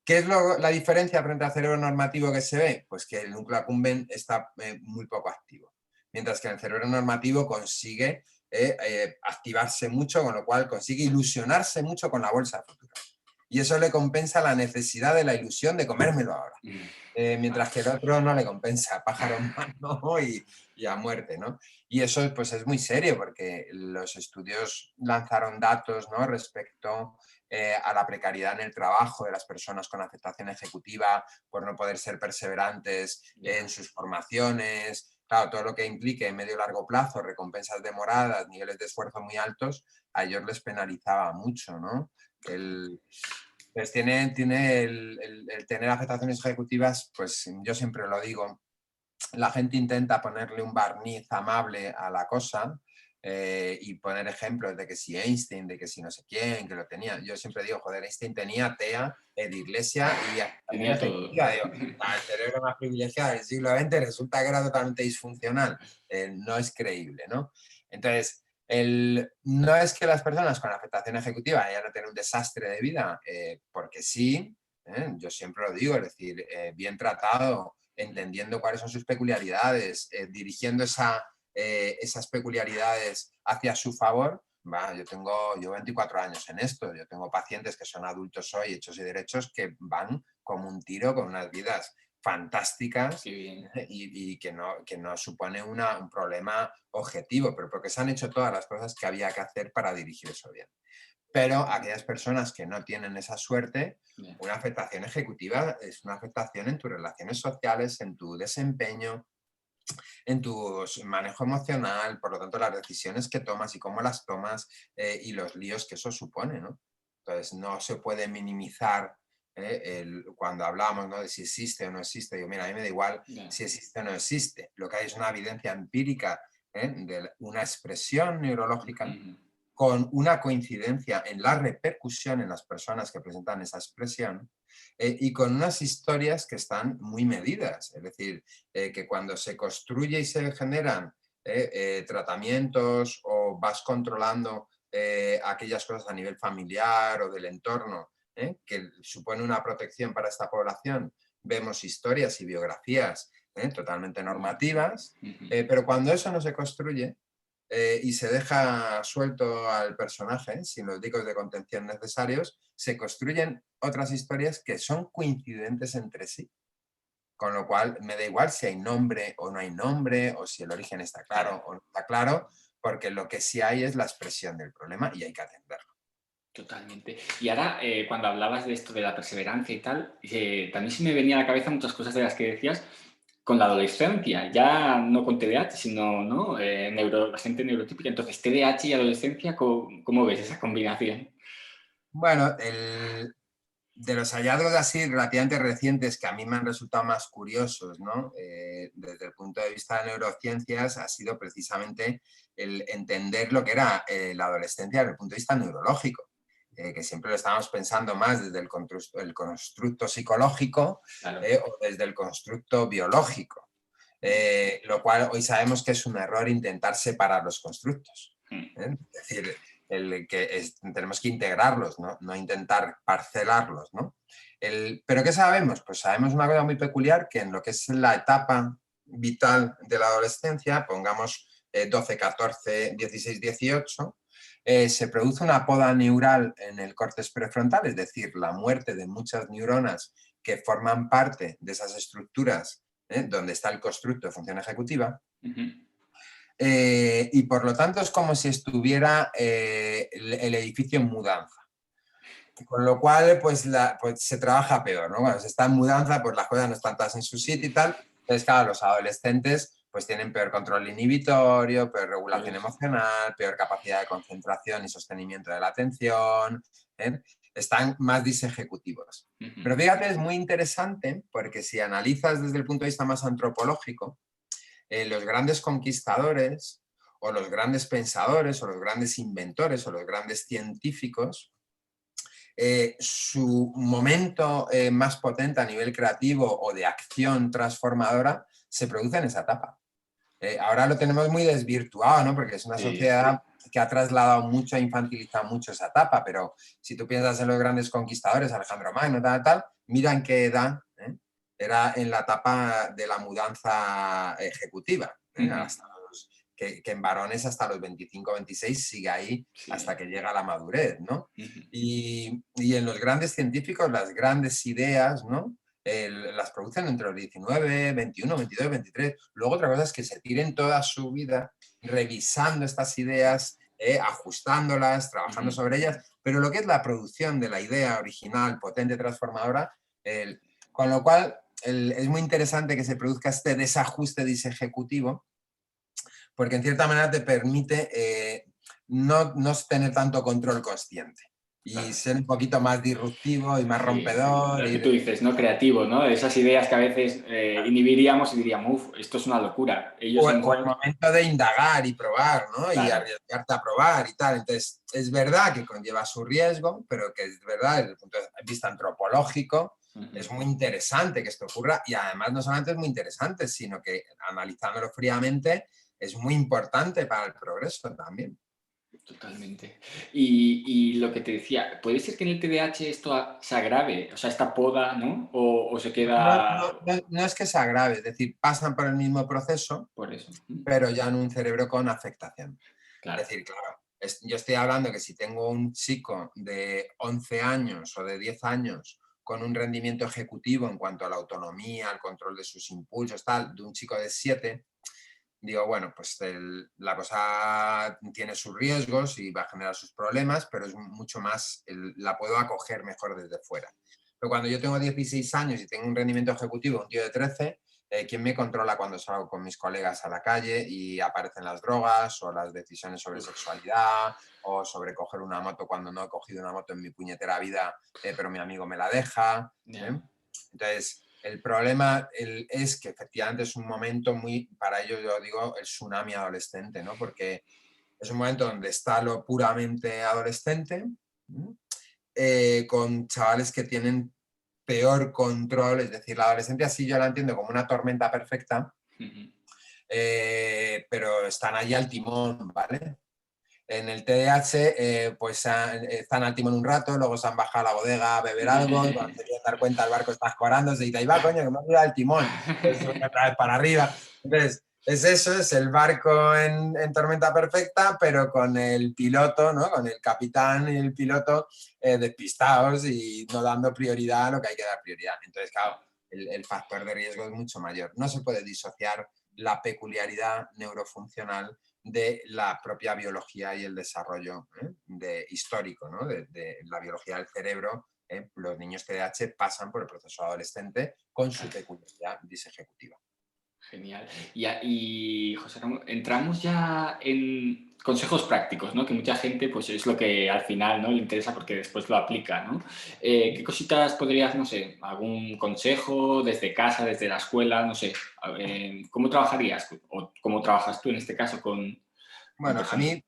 ¿Qué es la diferencia frente al cerebro normativo que se ve? Pues que el núcleo accumbens está muy poco activo, mientras que el cerebro normativo consigue activarse mucho, con lo cual consigue ilusionarse mucho con la bolsa futura. Y eso le compensa la necesidad de la ilusión de comérmelo ahora. Mientras que el otro no le compensa, pájaro en mano y a muerte, ¿no? Y eso pues es muy serio porque los estudios lanzaron datos, ¿no?, respecto a la precariedad en el trabajo de las personas con aceptación ejecutiva por no poder ser perseverantes en sus formaciones. Claro, todo lo que implique en medio y largo plazo, recompensas demoradas, niveles de esfuerzo muy altos, a ellos les penalizaba mucho, ¿no? Pues tiene el tener afectaciones ejecutivas, pues yo siempre lo digo, la gente intenta ponerle un barniz amable a la cosa, y poner ejemplos de que si Einstein, de que si no sé quién, que lo tenía. Yo siempre digo, joder, Einstein tenía TEA, Iglesia y Tenía adaptación todo. ejecutiva. Digo, el cerebro más privilegiado del siglo XX resulta que era totalmente disfuncional. No es creíble, ¿no? Entonces, no es que las personas con afectación ejecutiva vayan a tener un desastre de vida, porque sí, yo siempre lo digo, es decir, bien tratado, entendiendo cuáles son sus peculiaridades, dirigiendo esas peculiaridades hacia su favor. Yo 24 años en esto, yo tengo pacientes que son adultos hoy, hechos y derechos, que van como un tiro con unas vidas fantásticas y que no supone un problema objetivo, pero porque se han hecho todas las cosas que había que hacer para dirigir eso bien. Pero aquellas personas que no tienen esa suerte, una afectación ejecutiva es una afectación en tus relaciones sociales, en tu desempeño, en tu manejo emocional, por lo tanto las decisiones que tomas y cómo las tomas y los líos que eso supone, ¿no? Entonces no se puede minimizar cuando hablamos, ¿no?, de si existe o no existe. Yo, mira, a mí me da igual si existe o no existe. Lo que hay es una evidencia empírica de una expresión neurológica con una coincidencia en la repercusión en las personas que presentan esa expresión y con unas historias que están muy medidas. Es decir, que cuando se construye y se generan tratamientos o vas controlando aquellas cosas a nivel familiar o del entorno que supone una protección para esta población, vemos historias y biografías totalmente normativas, pero cuando eso no se construye, y se deja suelto al personaje sin los dicos de contención necesarios, se construyen otras historias que son coincidentes entre sí. Con lo cual me da igual si hay nombre o no hay nombre, o si el origen está claro o no está claro, porque lo que sí hay es la expresión del problema y hay que atenderlo. Totalmente. Y ahora, cuando hablabas de esto de la perseverancia y tal, también se me venía a la cabeza muchas cosas de las que decías con la adolescencia, ya no con TDAH, sino ¿no? La gente neurotípica. Entonces, TDAH y adolescencia, ¿cómo ves esa combinación? Bueno, de los hallazgos así relativamente recientes que a mí me han resultado más curiosos, ¿no? Desde el punto de vista de neurociencias, ha sido precisamente el entender lo que era la adolescencia desde el punto de vista neurológico, que siempre lo estábamos pensando más desde el constructo psicológico Claro. o desde el constructo biológico, lo cual hoy sabemos que es un error intentar separar los constructos. Es decir, tenemos que integrarlos, ¿no? Intentar parcelarlos, ¿no? ¿Pero qué sabemos? Pues sabemos una cosa muy peculiar, que en lo que es la etapa vital de la adolescencia, pongamos 12, 14, 16, 18, se produce una poda neural en el córtex prefrontal, es decir, la muerte de muchas neuronas que forman parte de esas estructuras donde está el constructo de función ejecutiva. Y por lo tanto es como si estuviera el edificio en mudanza. Con lo cual, pues se trabaja peor, ¿no? Cuando se está en mudanza, pues las cosas no están todas en su sitio y tal. Entonces, claro, los adolescentes pues tienen peor control inhibitorio, peor regulación emocional, peor capacidad de concentración y sostenimiento de la atención, están más disejecutivos. Pero fíjate, es muy interesante porque si analizas desde el punto de vista más antropológico, los grandes conquistadores o los grandes pensadores o los grandes inventores o los grandes científicos, su momento más potente a nivel creativo o de acción transformadora se produce en esa etapa. Ahora lo tenemos muy desvirtuado, ¿no? Porque es una sociedad que ha trasladado mucho, ha infantilizado mucho esa etapa, pero si tú piensas en los grandes conquistadores, Alejandro Magno, tal, mira en qué edad era en la etapa de la mudanza ejecutiva, hasta que en varones hasta los 25, 26 sigue ahí hasta que llega a la madurez, ¿no? Y en los grandes científicos, las grandes ideas, ¿no? Las producen entre los 19, 21, 22, 23. Luego otra cosa es que se tiren toda su vida revisando estas ideas, ajustándolas, trabajando sobre ellas, pero lo que es la producción de la idea original, potente, transformadora, con lo cual es muy interesante que se produzca este desajuste disejecutivo, porque en cierta manera te permite no tener tanto control consciente. y Claro. ser un poquito más disruptivo y más Sí, sí, rompedor. lo que tú dices, ¿no? Creativo, ¿no? Esas ideas que a veces inhibiríamos y diríamos, uff, esto es una locura. Ellos a lo O el mejor, momento de indagar y probar, ¿no? Y claro, arriesgarte a probar y tal. Entonces, es verdad que conlleva su riesgo, pero que es verdad, desde el punto de vista antropológico, ujú, es muy interesante que esto ocurra y además no solamente es muy interesante, sino que analizándolo fríamente es muy importante para el progreso también. totalmente. Y lo que te decía, ¿puede ser que en el TDAH esto se agrave? O sea, esta poda, ¿no? O se queda No es que sea grave, es decir, pasan por el mismo proceso, por eso. pero ya en un cerebro con afectación. Es Claro. decir, claro, yo estoy hablando que si tengo un chico de 11 años o de 10 años con un rendimiento ejecutivo en cuanto a la autonomía, al control de sus impulsos, tal, de un chico de 7, digo, bueno, pues la cosa tiene sus riesgos y va a generar sus problemas, pero es mucho más, la puedo acoger mejor desde fuera. Pero cuando yo tengo 16 años y tengo un rendimiento ejecutivo, un tío de 13, ¿quién me controla cuando salgo con mis colegas a la calle y aparecen las drogas o las decisiones sobre Uf, sexualidad o sobre coger una moto cuando no he cogido una moto en mi puñetera vida, pero mi amigo me la deja? ¿Eh? ya. Entonces, el problema es que efectivamente es un momento muy, para ello yo digo, el tsunami adolescente, ¿no? Porque es un momento donde está lo puramente adolescente, ¿no? Con chavales que tienen peor control, es decir, la adolescencia sí yo la entiendo como una tormenta perfecta, Ujú. pero están ahí al timón, ¿vale? En el TDAH, pues están al timón un rato, luego se han bajado a la bodega a beber algo, y cuando se quieren dar cuenta el barco está escorando, se dice, ahí va, coño, que me ha olvidado el timón, pues sube otra vez para arriba. Entonces, es eso, es el barco en tormenta perfecta, pero con el piloto, ¿no? Con el capitán y el piloto despistados y no dando prioridad a lo que hay que dar prioridad. Entonces, claro, el factor de riesgo es mucho mayor. No se puede disociar la peculiaridad neurofuncional de la propia biología y el desarrollo histórico, ¿no? De la biología del cerebro. Los niños TDAH pasan por el proceso adolescente con su Claro. peculiaridad disejecutiva. Genial. Y José Ramón, entramos ya en consejos prácticos, ¿no? Que mucha gente, pues es lo que al final, ¿no? Le interesa porque después lo aplica, ¿no? ¿Qué cositas podrías, no sé, algún consejo desde casa, desde la escuela, no sé, cómo trabajarías o cómo trabajas tú en este caso con Bueno, a personas? mí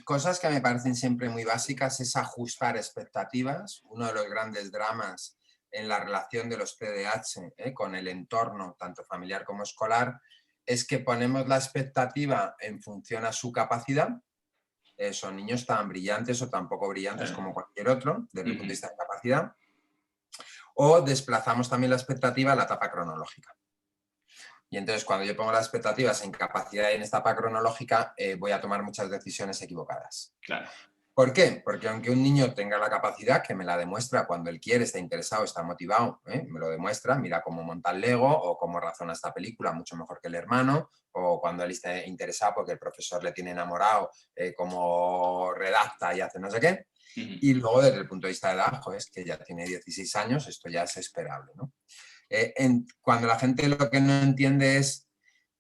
cosas que me parecen siempre muy básicas es ajustar expectativas. Uno de los grandes dramas en la relación de los TDAH con el entorno, tanto familiar como escolar, es que ponemos la expectativa en función a su capacidad. Son niños tan brillantes o tan poco brillantes Claro. como cualquier otro, desde el punto de Ujú. vista de capacidad, o desplazamos también la expectativa a la etapa cronológica. Y entonces, cuando yo pongo las expectativas en capacidad y en esta etapa cronológica, voy a tomar muchas decisiones equivocadas. Claro. ¿Por qué? Porque aunque un niño tenga la capacidad, que me la demuestra cuando él quiere, está interesado, está motivado, me lo demuestra, mira cómo monta el Lego o cómo razona esta película, mucho mejor que el hermano, o cuando él está interesado porque el profesor le tiene enamorado, cómo redacta y hace no sé qué. Ujú. Y luego desde el punto de vista de edad, es que ya tiene 16 años, esto ya es esperable, ¿no? Cuando la gente lo que no entiende es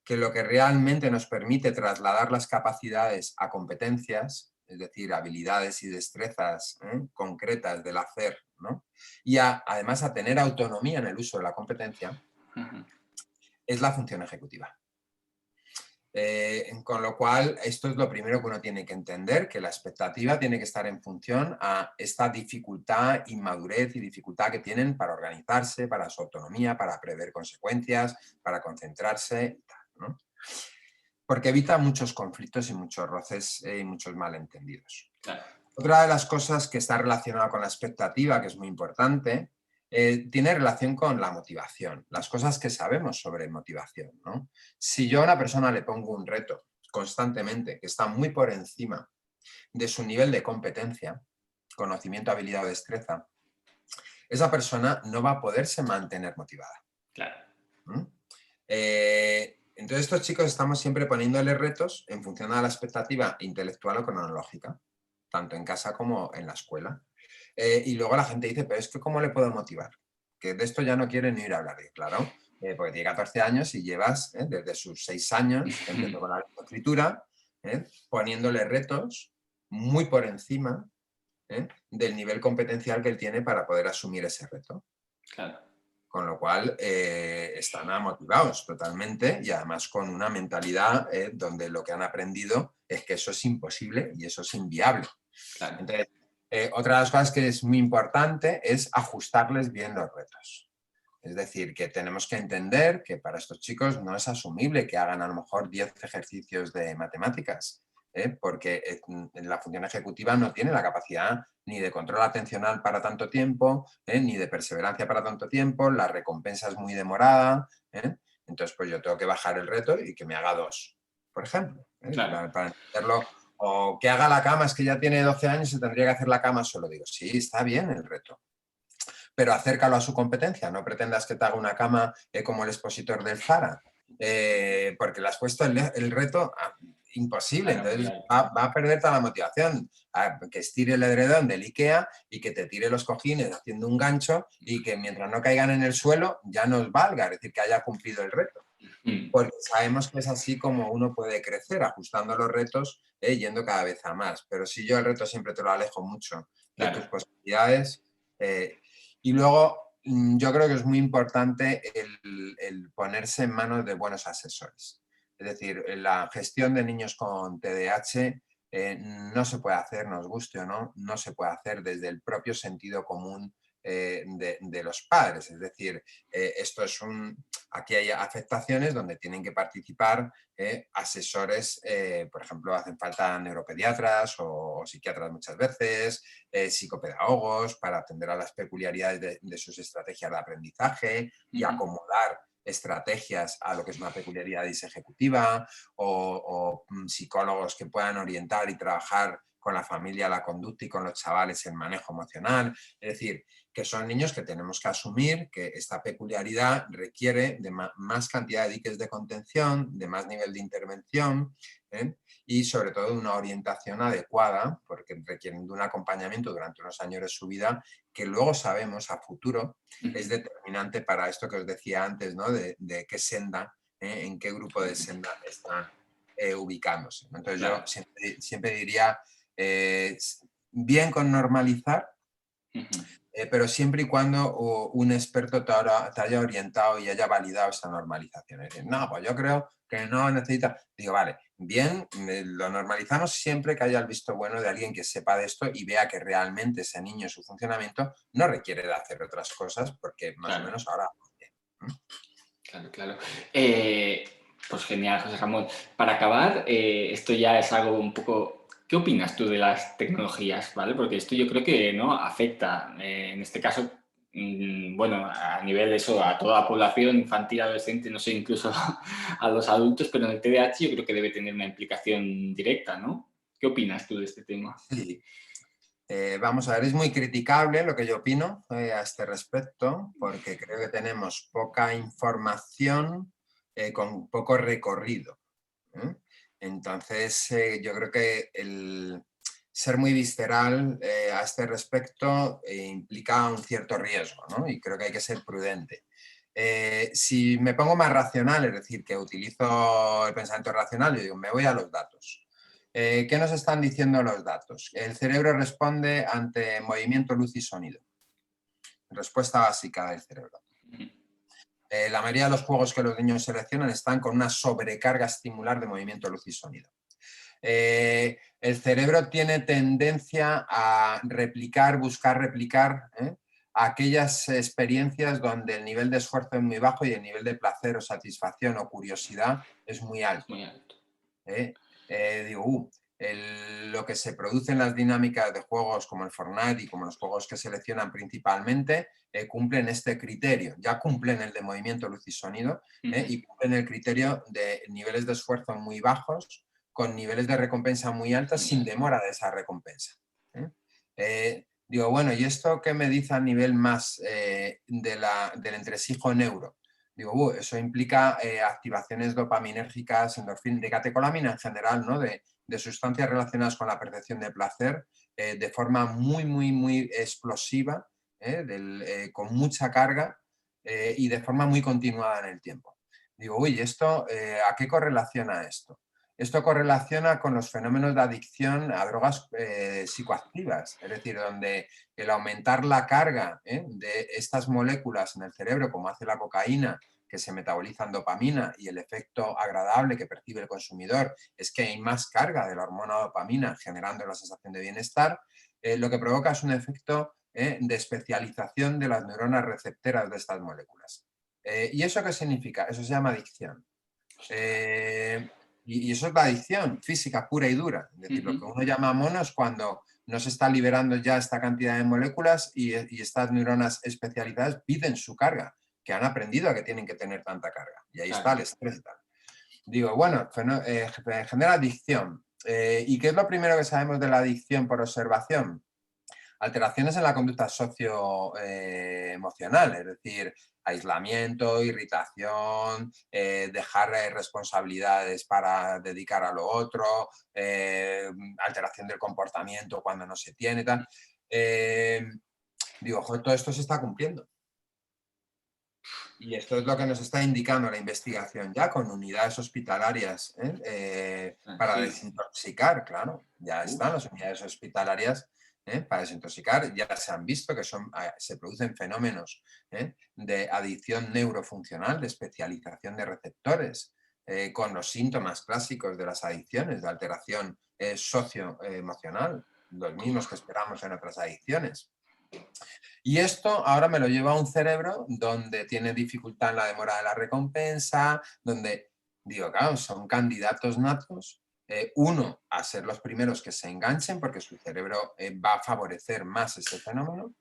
que lo que realmente nos permite trasladar las capacidades a competencias, es decir, habilidades y destrezas concretas del hacer, ¿no? Y además a tener autonomía en el uso de la competencia, Ujú. es la función ejecutiva. Con lo cual, esto es lo primero que uno tiene que entender, que la expectativa tiene que estar en función a esta dificultad, inmadurez y dificultad que tienen para organizarse, para su autonomía, para prever consecuencias, para concentrarse y tal, ¿no? Porque evita muchos conflictos y muchos roces y muchos malentendidos. Claro. Otra de las cosas que está relacionada con la expectativa, que es muy importante, tiene relación con la motivación, las cosas que sabemos sobre motivación, ¿no? Si yo a una persona le pongo un reto constantemente que está muy por encima de su nivel de competencia, conocimiento, habilidad o destreza, esa persona no va a poderse mantener motivada. Claro. ¿Mm? Entonces estos chicos estamos siempre poniéndoles retos en función a la expectativa intelectual o cronológica, tanto en casa como en la escuela. Y luego la gente dice, pero es que ¿cómo le puedo motivar? Que de esto ya no quiere ni ir a hablar. Y claro, porque tiene 14 años y llevas desde sus 6 años, que empezó con la escritura, poniéndole retos muy por encima del nivel competencial que él tiene para poder asumir ese reto. Claro. Con lo cual están motivados totalmente y además con una mentalidad donde lo que han aprendido es que eso es imposible y eso es inviable. Claro. Entonces, otra de las cosas que es muy importante es ajustarles bien los retos. Es decir, que tenemos que entender que para estos chicos no es asumible que hagan a lo mejor 10 ejercicios de matemáticas, porque la función ejecutiva no tiene la capacidad ni de control atencional para tanto tiempo, ni de perseverancia para tanto tiempo, la recompensa es muy demorada, entonces pues yo tengo que bajar el reto y que me haga 2, por ejemplo, Claro. para entenderlo. O que haga la cama, es que ya tiene 12 años y tendría que hacer la cama solo. Digo, sí, está bien el reto, pero acércalo a su competencia. No pretendas que te haga una cama como el expositor del Zara, porque le has puesto el reto imposible. Claro, Entonces claro. va a perder toda la motivación. Que estire el edredón del IKEA y que te tire los cojines haciendo un gancho y que mientras no caigan en el suelo ya nos valga, es decir, que haya cumplido el reto. Porque sabemos que es así como uno puede crecer, ajustando los retos, yendo cada vez a más. Pero si yo el reto siempre te lo alejo mucho de Claro. tus posibilidades. Y luego yo creo que es muy importante el ponerse en manos de buenos asesores. Es decir, la gestión de niños con TDAH no se puede hacer, nos guste o no, no se puede hacer desde el propio sentido común de los padres. Es decir, aquí hay afectaciones donde tienen que participar asesores, por ejemplo, hacen falta neuropediatras o psiquiatras muchas veces, psicopedagogos para atender a las peculiaridades de sus estrategias de aprendizaje y acomodar estrategias a lo que es una peculiaridad ejecutiva o psicólogos que puedan orientar y trabajar con la familia, la conducta y con los chavales el manejo emocional. Es decir, que son niños que tenemos que asumir que esta peculiaridad requiere de más cantidad de diques de contención, de más nivel de intervención y sobre todo de una orientación adecuada, porque requieren de un acompañamiento durante unos años de su vida que luego sabemos a futuro es determinante para esto que os decía antes, ¿no? de qué senda, en qué grupo de senda están ubicándose. Entonces Claro. yo siempre diría, bien con normalizar, pero siempre y cuando un experto te haya orientado y haya validado esta normalización. Es decir, no, pues yo creo que no necesita. Digo, vale, bien, lo normalizamos siempre que haya el visto bueno de alguien que sepa de esto y vea que realmente ese niño, su funcionamiento, no requiere de hacer otras cosas porque más o menos ahora. Claro, claro. Pues genial, José Ramón. Para acabar, esto ya es algo un poco... ¿Qué opinas tú de las tecnologías? ¿Vale? Porque esto yo creo que no afecta, en este caso, bueno, a nivel de eso, a toda la población infantil, adolescente, no sé, incluso a los adultos, pero en el TDAH yo creo que debe tener una implicación directa, ¿no? ¿Qué opinas tú de este tema? Sí. Vamos a ver, es muy criticable lo que yo opino a este respecto, porque creo que tenemos poca información con poco recorrido. Entonces, yo creo que el ser muy visceral a este respecto implica un cierto riesgo, ¿no? Y creo que hay que ser prudente. Si me pongo más racional, es decir, que utilizo el pensamiento racional, yo digo, me voy a los datos. ¿Qué nos están diciendo los datos? El cerebro responde ante movimiento, luz y sonido. Respuesta básica del cerebro. La mayoría de los juegos que los niños seleccionan están con una sobrecarga estimular de movimiento, luz y sonido. El cerebro tiene tendencia a replicar, buscar replicar aquellas experiencias donde el nivel de esfuerzo es muy bajo y el nivel de placer o satisfacción o curiosidad es muy alto. Muy alto. Digo, lo que se produce en las dinámicas de juegos como el Fortnite y como los juegos que seleccionan principalmente cumplen este criterio. Ya cumplen el de movimiento, luz y sonido y cumplen el criterio de niveles de esfuerzo muy bajos con niveles de recompensa muy altos sin demora de esa recompensa. Digo, bueno, ¿y esto qué me dice a nivel más del entresijo neuro? Digo, eso implica activaciones dopaminérgicas, de catecolamina en general, ¿no? De sustancias relacionadas con la percepción de placer de forma muy, muy, muy explosiva, con mucha carga y de forma muy continuada en el tiempo. Digo, uy, ¿esto a qué correlaciona esto? Esto correlaciona con los fenómenos de adicción a drogas psicoactivas, es decir, donde el aumentar la carga de estas moléculas en el cerebro, como hace la cocaína, que se metaboliza en dopamina, y el efecto agradable que percibe el consumidor es que hay más carga de la hormona dopamina generando la sensación de bienestar, lo que provoca es un efecto de especialización de las neuronas receptoras de estas moléculas. ¿Y eso qué significa? Eso se llama adicción. Y eso es la adicción física pura y dura. Es decir, lo que uno llama mono es cuando no se está liberando ya esta cantidad de moléculas y estas neuronas especializadas piden su carga, que han aprendido a que tienen que tener tanta carga. Y ahí está el estrés y tal. Digo, bueno, genera adicción. ¿Y qué es lo primero que sabemos de la adicción por observación? Alteraciones en la conducta socioemocional, es decir, aislamiento, irritación, dejar responsabilidades para dedicar a lo otro, alteración del comportamiento cuando no se tiene, tal. Digo, joder, todo esto se está cumpliendo. Y esto es lo que nos está indicando la investigación ya con unidades hospitalarias para desintoxicar, claro, ya están las unidades hospitalarias para desintoxicar, ya se han visto que se producen fenómenos de adicción neurofuncional, de especialización de receptores, con los síntomas clásicos de las adicciones, de alteración socioemocional, los mismos que esperamos en otras adicciones. Y esto ahora me lo lleva a un cerebro donde tiene dificultad en la demora de la recompensa, donde, digo, claro, son candidatos natos, uno, a ser los primeros que se enganchen porque su cerebro va a favorecer más ese fenómeno,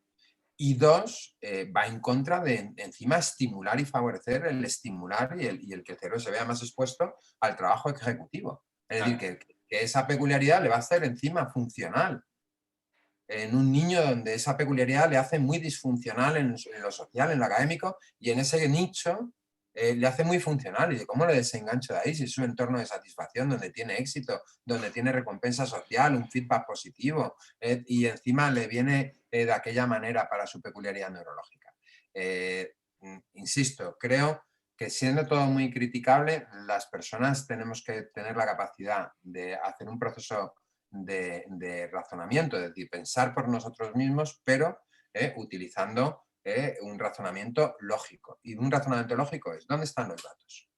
y dos, va en contra de encima estimular y favorecer el estimular y el que el cerebro se vea más expuesto al trabajo ejecutivo. Es decir, que esa peculiaridad le va a hacer encima funcional en un niño donde esa peculiaridad le hace muy disfuncional en lo social, en lo académico, y en ese nicho le hace muy funcional. ¿Y cómo le desengancho de ahí? Si es un entorno de satisfacción, donde tiene éxito, donde tiene recompensa social, un feedback positivo, y encima le viene de aquella manera para su peculiaridad neurológica. Insisto, creo que siendo todo muy criticable, las personas tenemos que tener la capacidad de hacer un proceso de razonamiento, es decir, pensar por nosotros mismos, pero utilizando un razonamiento lógico. Y un razonamiento lógico es, ¿dónde están los datos?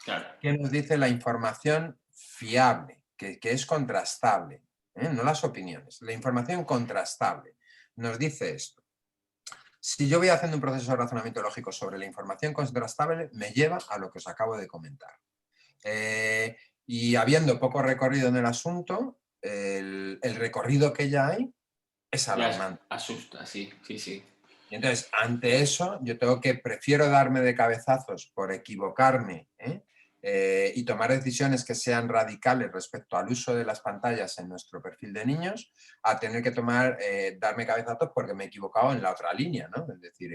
Claro. ¿Qué nos dice la información fiable, que es contrastable? No las opiniones, la información contrastable nos dice esto. Si yo voy haciendo un proceso de razonamiento lógico sobre la información contrastable, me lleva a lo que os acabo de comentar. Y habiendo poco recorrido en el asunto, el recorrido que ya hay es alarmante. Asusta, sí. Y entonces, ante eso, yo prefiero darme de cabezazos por equivocarme y tomar decisiones que sean radicales respecto al uso de las pantallas en nuestro perfil de niños, a tener que darme cabezazos porque me he equivocado en la otra línea, ¿no? Es decir,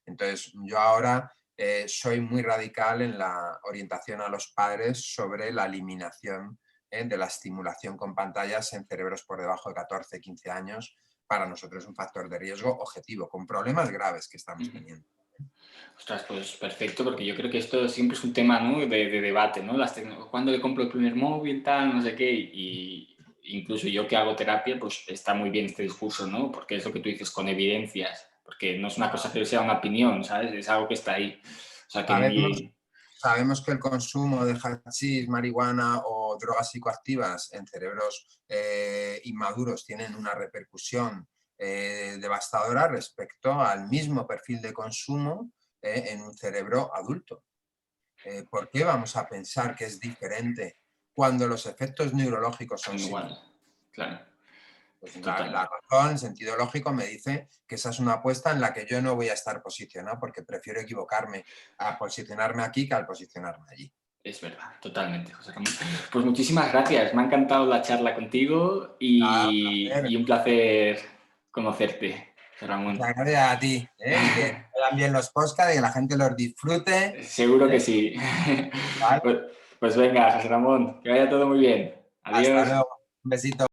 entonces yo ahora soy muy radical en la orientación a los padres sobre la eliminación de la estimulación con pantallas en cerebros por debajo de 14, 15 años. Para nosotros es un factor de riesgo objetivo, con problemas graves que estamos teniendo. Ostras, pues perfecto, porque yo creo que esto siempre es un tema, ¿no?, de debate, ¿no? ¿Cuándo le compro el primer móvil, tal, no sé qué? Y incluso yo que hago terapia, pues está muy bien este discurso, ¿no? Porque es lo que tú dices, con evidencias, porque no es una cosa que sea una opinión, ¿sabes? Es algo que está ahí. O sea, que Sabemos que el consumo de hachís, marihuana o drogas psicoactivas en cerebros inmaduros tienen una repercusión devastadora respecto al mismo perfil de consumo en un cerebro adulto. ¿Por qué vamos a pensar que es diferente cuando los efectos neurológicos son igual, claro. Pues la razón, el sentido lógico me dice que esa es una apuesta en la que yo no voy a estar posicionado porque prefiero equivocarme a posicionarme aquí que al posicionarme allí. Es verdad, totalmente, José Ramón. Pues muchísimas gracias, me ha encantado la charla contigo y un placer conocerte, José Ramón. Muchas gracias a ti, y que vayan bien los podcasts y que la gente los disfrute. Seguro que sí. ¿Vale? Pues venga, José Ramón, que vaya todo muy bien. Hasta Adiós. luego. Un besito.